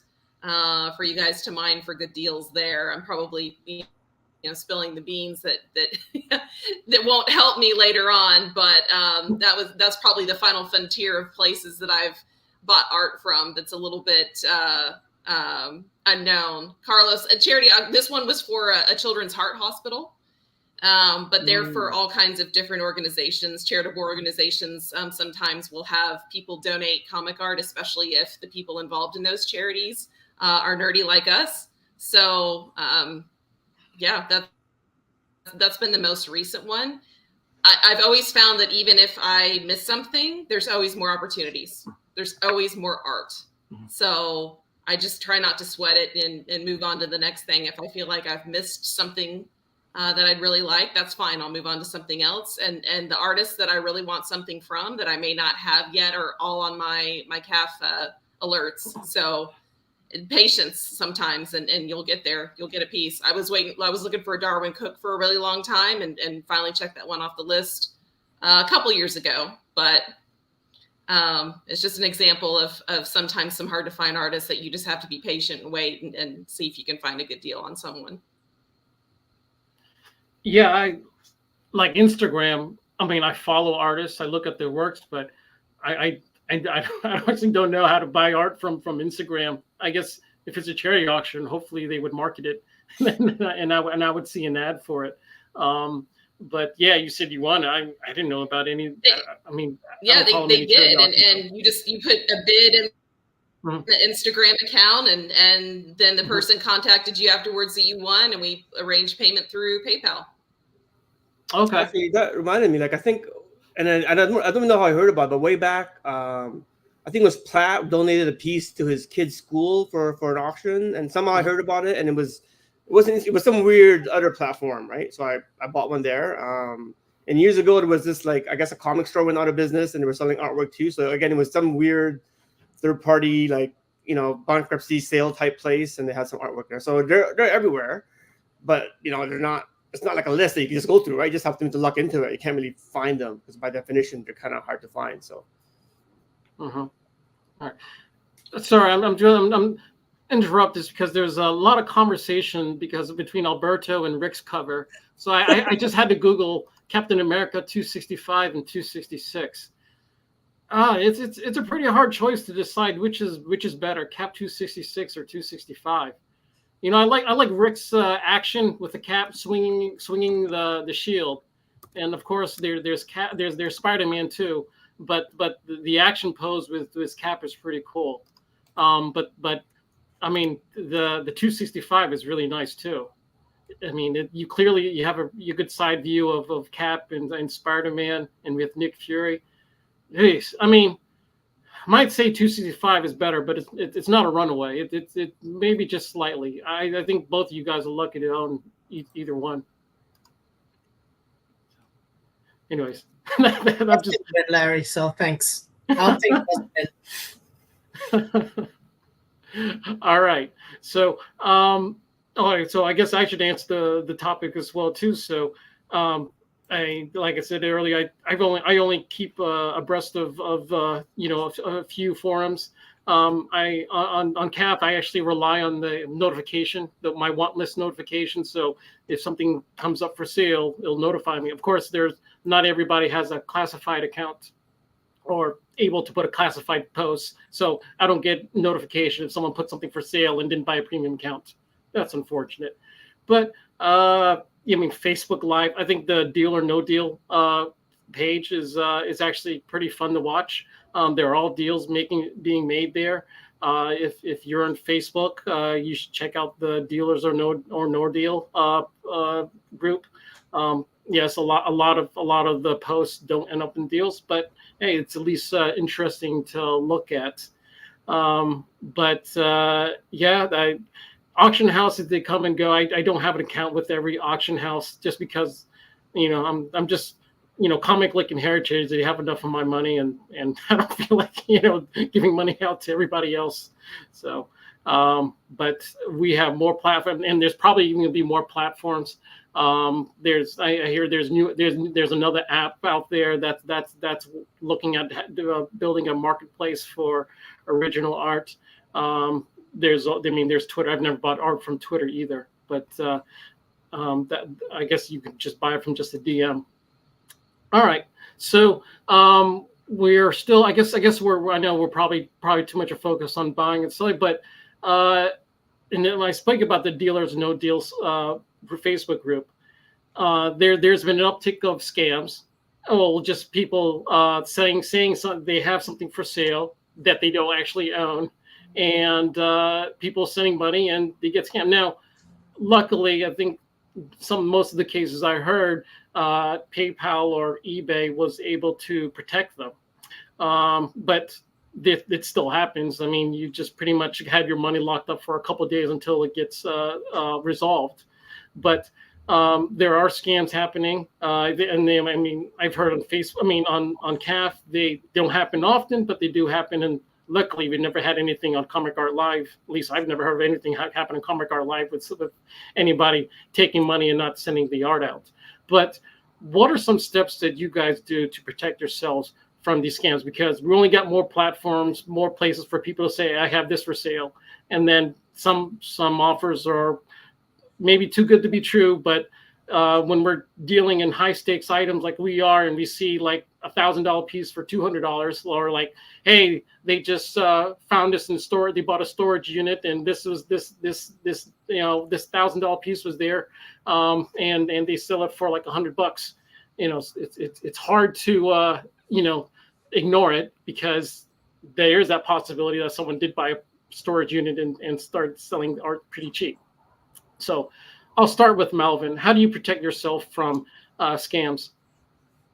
for you guys to mine for good deals there. I'm probably spilling the beans that that won't help me later on, but that's probably the final frontier of places that I've bought art from that's a little bit unknown. Carlos, a charity, this one was for a children's heart hospital, but they're for all kinds of different organizations, charitable organizations. Sometimes will have people donate comic art, especially if the people involved in those charities are nerdy like us. So that's been the most recent one. I've always found that even if I miss something, there's always more opportunities. There's always more art. So I just try not to sweat it and move on to the next thing. If I feel like I've missed something that I'd really like, that's fine. I'll move on to something else. And the artists that I really want something from that I may not have yet are all on my CAF alerts. So patience sometimes, and you'll get there. You'll get a piece. I was looking for a Darwin Cook for a really long time and finally checked that one off the list a couple years ago. But it's just an example of sometimes some hard to find artists that you just have to be patient and wait and see if you can find a good deal on someone. Yeah, I like Instagram. I mean, I follow artists, I look at their works, but I honestly don't know how to buy art from Instagram. I guess if it's a charity auction, hopefully they would market it, and I would see an ad for it. But yeah, you said you won. I didn't know about any. I mean, yeah, they did, and you put a bid in the Instagram account, and then the person contacted you afterwards that you won, and we arranged payment through PayPal. Okay, actually, that reminded me. Like I think, and I don't know how I heard about it, but way back, I think it was Platt donated a piece to his kid's school for an auction, and somehow I heard about it, and it was some weird other platform, right? So I bought one there. And years ago, there was this, like, I guess a comic store went out of business, and they were selling artwork too. So again, it was some weird third party, like, bankruptcy sale type place, and they had some artwork there. So they're everywhere, but they're not. It's not like a list that you can just go through, right? You just have to look into it. You can't really find them because by definition, they're kind of hard to find. So. All right. Sorry, I'm interrupt this because there's a lot of conversation between Alberto and Rick's cover. So I just had to Google Captain America 265 and 266. It's a pretty hard choice to decide which is better, Cap 266 or 265. I like Rick's action with the Cap swinging the shield, and of course there's Spider-Man too. But the action pose with his Cap is pretty cool. But I mean the 265 is really nice too. I mean you have a good side view of Cap and Spider-Man, and with Nick Fury. Jeez, I mean, I might say 265 is better, but it's not a runaway. It maybe just slightly. I think both of you guys are lucky to own either one. Anyways, I'm just Good, Larry. So thanks. I'll take this. all right. So, all right. So I guess I should answer the topic as well too. So, I like I said earlier, I only keep abreast of a few forums. I on CAF I actually rely on the notification, my want list notification. So if something comes up for sale, it'll notify me. Of course, there's not everybody has a classified account or able to put a classified post. So I don't get notification if someone put something for sale and didn't buy a premium account. That's unfortunate. But I mean, Facebook Live, I think the Deal or No Deal page is actually pretty fun to watch. There are all deals being made there. If you're on Facebook, you should check out the Dealers or No Deal group. Yes, a lot of the posts don't end up in deals, but hey, it's at least interesting to look at. Auction houses, they come and go. I don't have an account with every auction house just because, I'm just, Comic Lick and Heritage, they have enough of my money and I don't feel like, giving money out to everybody else. So, but we have more platforms and there's probably even gonna be more platforms. I hear there's another app out there that's looking at building a marketplace for original art. There's Twitter. I've never bought art from Twitter either, but that I guess you can just buy it from just a DM. All right, so we're still. I guess I know we're probably too much a focus on buying and selling, but and then when I spoke about the Dealers No Deals Facebook group, there's been an uptick of scams. Oh, just people saying something, they have something for sale that they don't actually own, and people sending money and they get scammed. Now, luckily, I think most of the cases I heard, PayPal or eBay was able to protect them, but it still happens. I mean, you just pretty much have your money locked up for a couple of days until it gets resolved. But there are scams happening, I've heard on Facebook. I mean, on CAF, they don't happen often, but they do happen. And luckily, we've never had anything on Comic Art Live. At least I've never heard of anything happen on Comic Art Live with anybody taking money and not sending the art out. But what are some steps that you guys do to protect yourselves from these scams? Because we only got more platforms, more places for people to say, I have this for sale. And then some offers are maybe too good to be true, but when we're dealing in high stakes items like we are, and we see like $1,000 piece for $200, or like, hey, they just found this in store. They bought a storage unit, and this $1,000 piece was there, and they sell it for like $100. It's hard to ignore it, because there's that possibility that someone did buy a storage unit and start selling art pretty cheap. So I'll start with Malvin. How do you protect yourself from scams?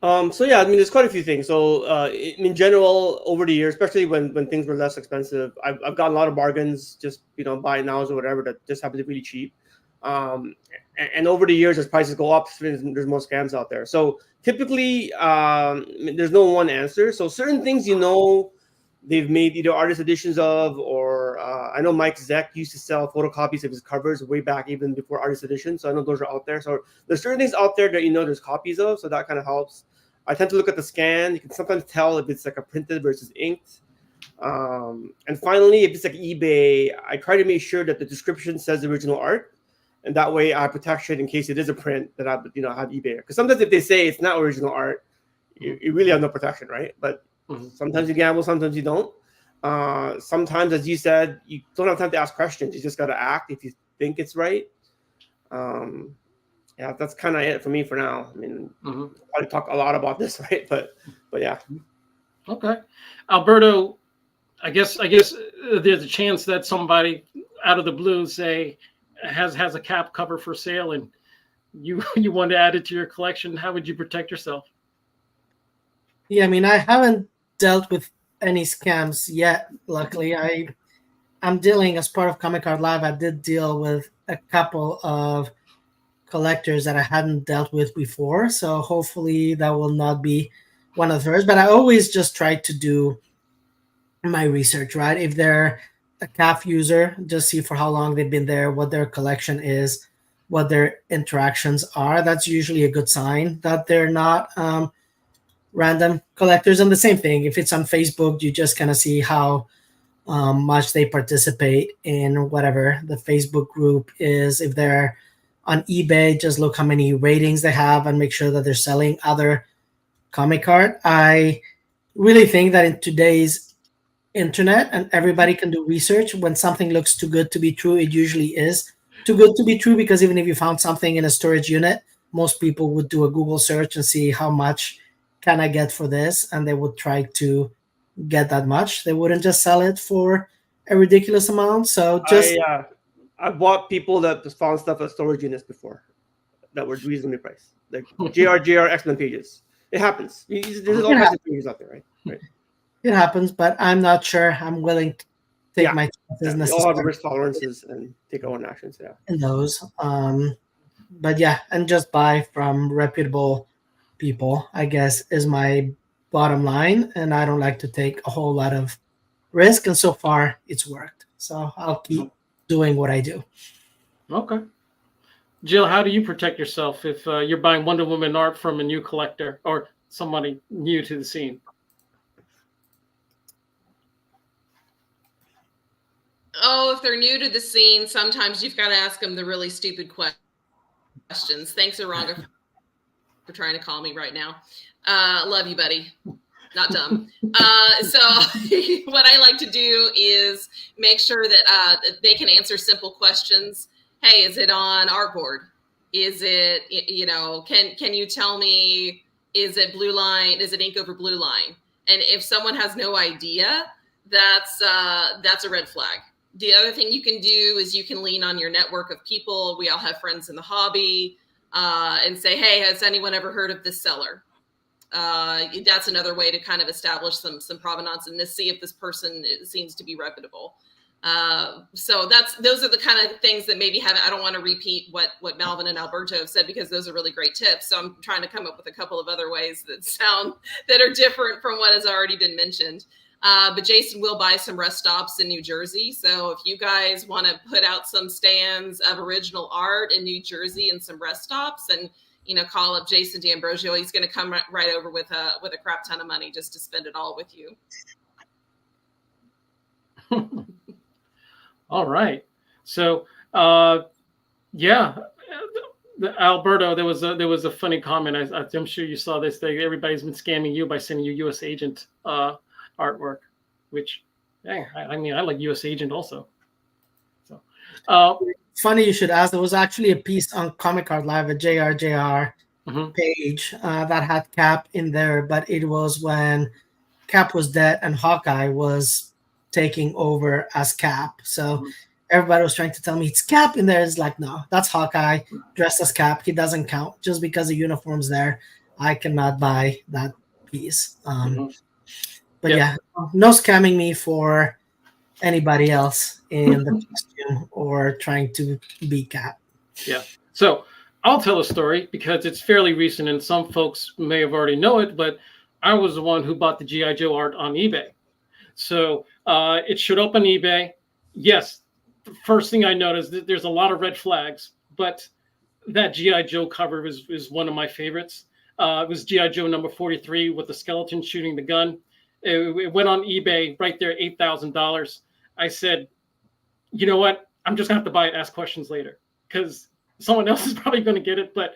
So yeah, I mean, there's quite a few things. So in general, over the years, especially when things were less expensive, I've gotten a lot of bargains, just buy it nows or whatever, that just happen to be really cheap. And over the years, as prices go up, there's more scams out there. So typically, there's no one answer. So certain things, they've made either artist editions of, or I know Mike Zeck used to sell photocopies of his covers way back, even before artist editions. So I know those are out there. So there's certain things out there that there's copies of. So that kind of helps. I tend to look at the scan. You can sometimes tell if it's like a printed versus inked. And finally, if it's like eBay, I try to make sure that the description says original art, and that way I have protection in case it is a print that I have eBay. Because sometimes if they say it's not original art, you really have no protection, right? But sometimes you gamble, sometimes you don't. Sometimes, as you said, you don't have time to ask questions. You just got to act if you think it's right. Yeah, that's kind of it for me for now. I mean, I talk a lot about this, right? But yeah. Okay, Alberto, I guess there's a chance that somebody out of the blue has a cap cover for sale, and you want to add it to your collection. How would you protect yourself? Yeah, I mean, I haven't dealt with any scams yet. Luckily, I'm dealing as part of Comic Art Live. I did deal with a couple of collectors that I hadn't dealt with before, so hopefully that will not be one of the first. But I always just try to do my research, right? If they're a CAF user, just see for how long they've been there, what their collection is, what their interactions are. That's usually a good sign that they're not random collectors. And the same thing, if it's on Facebook, you just kind of see how much they participate in whatever the Facebook group is. If they're on eBay, just look how many ratings they have and make sure that they're selling other comic art. I really think that in today's internet and everybody can do research, when something looks too good to be true, it usually is too good to be true, because even if you found something in a storage unit, most people would do a Google search and see how much can I get for this, and they would try to get that much. They wouldn't just sell it for a ridiculous amount. So just I bought people that just found stuff at storage units before that were reasonably priced, like JR X-Men pages. It happens. There's all kinds of pages out there, right? It happens, but I'm not sure I'm willing to take my chances. We all have risk tolerances and take our own actions. In those. But yeah, and just buy from reputable people, I guess, is my bottom line. And I don't like to take a whole lot of risk. And so far, it's worked. So I'll keep doing what I do. Okay. Jill, how do you protect yourself if you're buying Wonder Woman art from a new collector or somebody new to the scene? Oh, if they're new to the scene, sometimes you've got to ask them the really stupid questions. Thanks, Aranga, for trying to call me right now. Love you, buddy. Not dumb. So what I like to do is make sure that they can answer simple questions. Hey, is it on artboard? Is it, can you tell me, is it blue line? Is it ink over blue line? And if someone has no idea, that's a red flag. The other thing you can do is you can lean on your network of people. We all have friends in the hobby, and say, hey, has anyone ever heard of this seller? That's another way to kind of establish some provenance and to see if this person seems to be reputable. So those are the kind of things that maybe I don't want to repeat what Malvin and Alberto have said, because those are really great tips. So I'm trying to come up with a couple of other ways that are different from what has already been mentioned. But Jason will buy some rest stops in New Jersey. So if you guys want to put out some stands of original art in New Jersey and some rest stops, and call up Jason D'Ambrosio, he's going to come right over with a crap ton of money just to spend it all with you. All right. So Alberto, there was a funny comment. I'm sure you saw this thing. Everybody's been scamming you by sending you U.S. agent artwork, which, I mean, I like U.S. agent also. So, funny you should ask. There was actually a piece on Comic Art Live, a JRJR page that had Cap in there, but it was when Cap was dead and Hawkeye was taking over as Cap. So everybody was trying to tell me it's Cap in there. It's like, no, that's Hawkeye dressed as Cap. He doesn't count. Just because the uniform's there, I cannot buy that piece. But yeah, no scamming me for anybody else in the costume or trying to be Cap. Yeah. So I'll tell a story because it's fairly recent and some folks may have already know it, but I was the one who bought the G.I. Joe art on eBay. So it showed up on eBay. Yes, the first thing I noticed, that there's a lot of red flags, but that G.I. Joe cover is one of my favorites. It was G.I. Joe number 43 with the skeleton shooting the gun. It went on eBay right there, $8,000. I said, you know what? I'm just going to have to buy it, ask questions later, because someone else is probably going to get it. But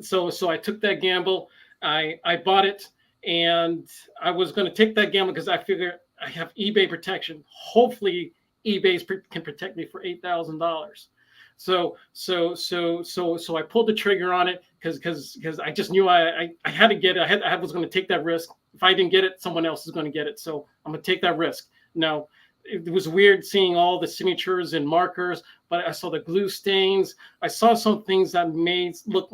so I took that gamble. I bought it, and I was going to take that gamble because I figured I have eBay protection. Hopefully, eBay can protect me for $8,000. So I pulled the trigger on it because I just knew I had to get it. I was going to take that risk. If I didn't get it, someone else is going to get it. So I'm going to take that risk. Now, it was weird seeing all the signatures and markers, but I saw the glue stains. I saw some things that may look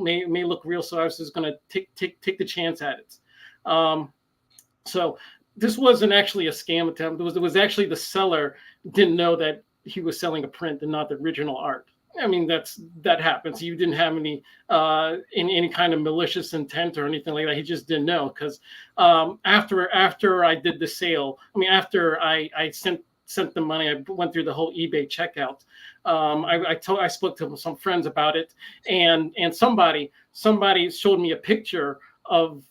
real. So I was just going to take the chance at it. So this wasn't actually a scam attempt. It was actually the seller didn't know that he was selling a print and not the original art. I mean, that happens. You didn't have any kind of malicious intent or anything like that. He just didn't know, because after I did the sale, I mean, after I sent the money, I went through the whole eBay checkout. I spoke to some friends about it, and somebody showed me a picture of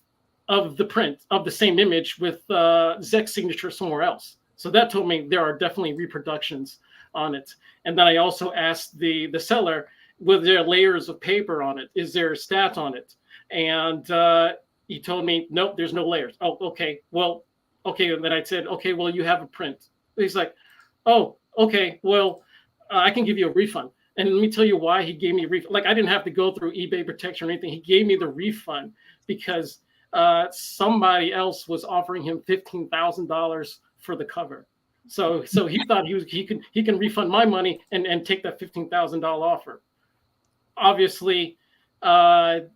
the print of the same image with Zek's signature somewhere else. So that told me there are definitely reproductions on it. And then I also asked the seller, were there layers of paper on it? Is there stats on it? And he told me, nope, there's no layers. Oh, okay. Well, okay. And then I said, okay, well, you have a print. He's like, oh, okay. Well, I can give you a refund. And let me tell you why he gave me a refund. Like, I didn't have to go through eBay protection or anything. He gave me the refund because somebody else was offering him $15,000 for the cover. So he thought he can refund my money and take that $15,000 offer. Obviously, that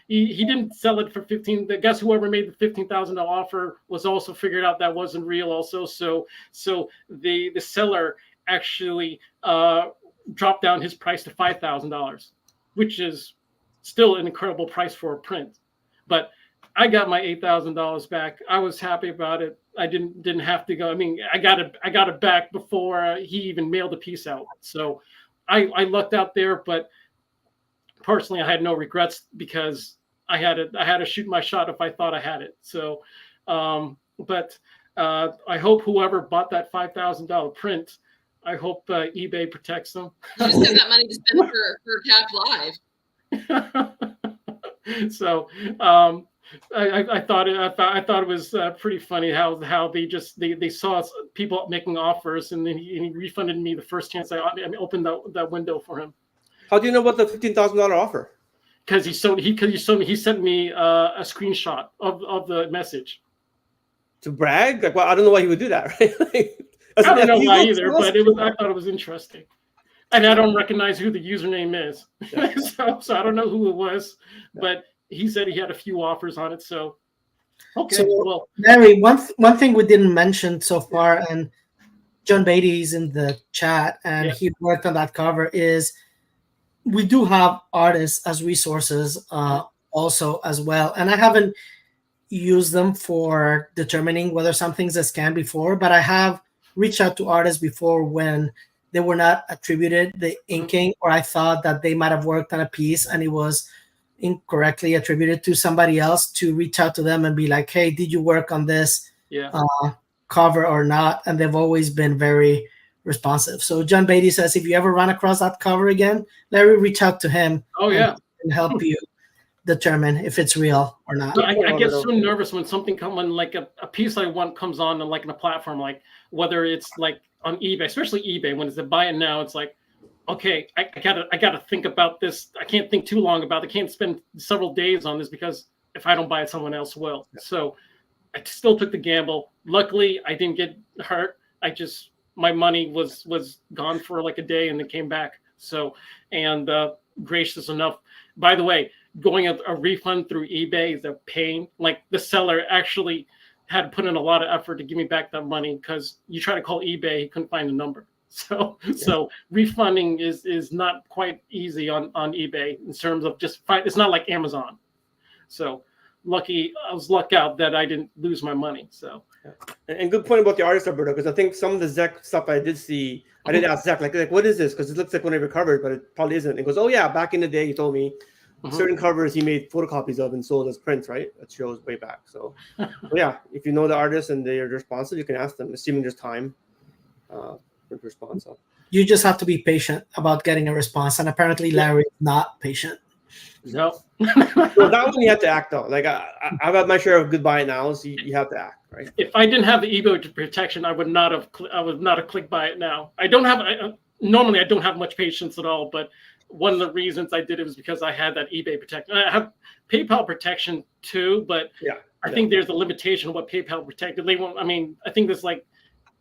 he didn't sell it for 15. I guess whoever made the $15,000 offer was also figured out that wasn't real also. So the seller actually dropped down his price to $5,000, which is still an incredible price for a print. But I got my $8,000 back. I was happy about it. I didn't have to go. I mean, I got it back before he even mailed the piece out. So I lucked out there, but personally, I had no regrets because I had to shoot my shot if I thought I had it. So, but I hope whoever bought that $5,000 print, I hope eBay protects them. You just have that money to spend for Live. So I thought it was pretty funny how they saw people making offers, and then he refunded me the first chance I opened that window for him. How do you know about the $15,000 offer? Because he sent me a screenshot of the message. To brag? Like, well, I don't know why he would do that, right? I don't know why either, but I thought it was interesting. And I don't recognize who the username is. Yeah. so I don't know who it was, but he said he had a few offers on it. So, okay. So, well, Larry, one thing we didn't mention so far, and John Beatty's in the chat, and he worked on that cover, is we do have artists as resources also as well. And I haven't used them for determining whether something's a scam before, but I have reached out to artists before when they were not attributed the inking, or I thought that they might have worked on a piece and it was incorrectly attributed to somebody else, to reach out to them and be like, hey, did you work on this cover or not? And they've always been very responsive. So John Beatty says, if you ever run across that cover again, Larry, reach out to him. And help you determine if it's real or not. I get so nervous when something when like a piece I want comes on and like in a platform, like whether it's like on eBay, especially eBay, when it's a buy it now, it's like, okay, I gotta think about this. I can't think too long about it. I can't spend several days on this because if I don't buy it, someone else will. Yeah. So I still took the gamble. Luckily, I didn't get hurt. My money was gone for like a day and it came back. So, and gracious enough. By the way, going a refund through eBay is a pain. Like the seller actually had to put in a lot of effort to give me back that money, because you try to call eBay, he couldn't find the number. So refunding is not quite easy on eBay in terms of it's not like Amazon. So I was lucked out that I didn't lose my money. So and good point about the artist, Alberto, because I think some of the Zek stuff I did see, I did ask Zek, like what is this? Because it looks like one I recovered, but it probably isn't. He goes, oh yeah, back in the day, he told me certain covers he made photocopies of and sold as prints, right? That shows way back. So yeah, if you know the artist and they're responsive, you can ask them, assuming there's time for response. So you just have to be patient about getting a response, and apparently Larry's not patient. No. Well, that one you have to act though. Like I've had my share of goodbye nows. So you have to act, right? If I didn't have the eBay protection, I would not have clicked buy it now. Normally I don't have much patience at all, but one of the reasons I did it was because I had that eBay protection. I have PayPal protection too, but I think there's a limitation of what PayPal protected. They won't. I mean, I think there's like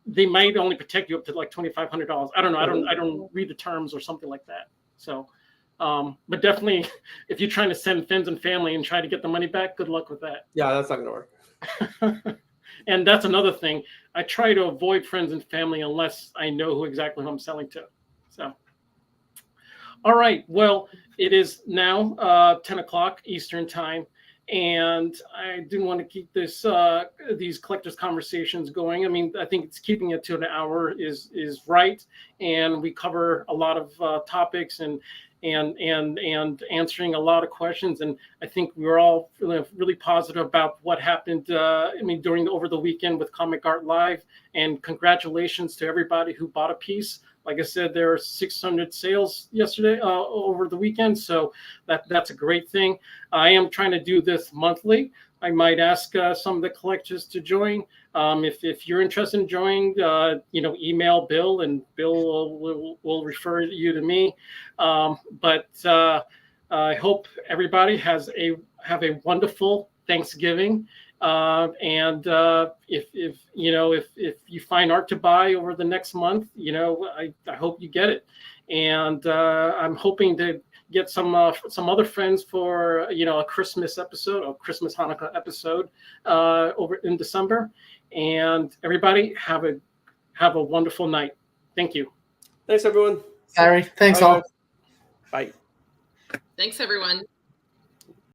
they might only protect you up to like $2,500. I don't know. I don't read the terms or something like that. So But definitely, if you're trying to send friends and family and try to get the money back, good luck with that. Yeah, that's not gonna work. And that's another thing. I try to avoid friends and family unless I know who I'm selling to. So, all right. Well, it is now 10 o'clock Eastern time, and I do want to keep these collectors conversations going. I mean, I think it's keeping it to an hour is right, and we cover a lot of topics and answering a lot of questions. And I think we were all really positive about what happened. Over the weekend with Comic Art Live, and congratulations to everybody who bought a piece. Like I said, there are 600 sales yesterday over the weekend, so that's a great thing. I am trying to do this monthly. I might ask some of the collectors to join. If you're interested in joining, email Bill, and Bill will refer you to me. But I hope everybody have a wonderful Thanksgiving. And if you find art to buy over the next month, I hope you get it. And I'm hoping to get some other friends for a Christmas Hanukkah episode over in December. And everybody have a wonderful night. Thank you. Thanks, everyone. Gary, thanks Bye, all. guys. Bye. Thanks, everyone.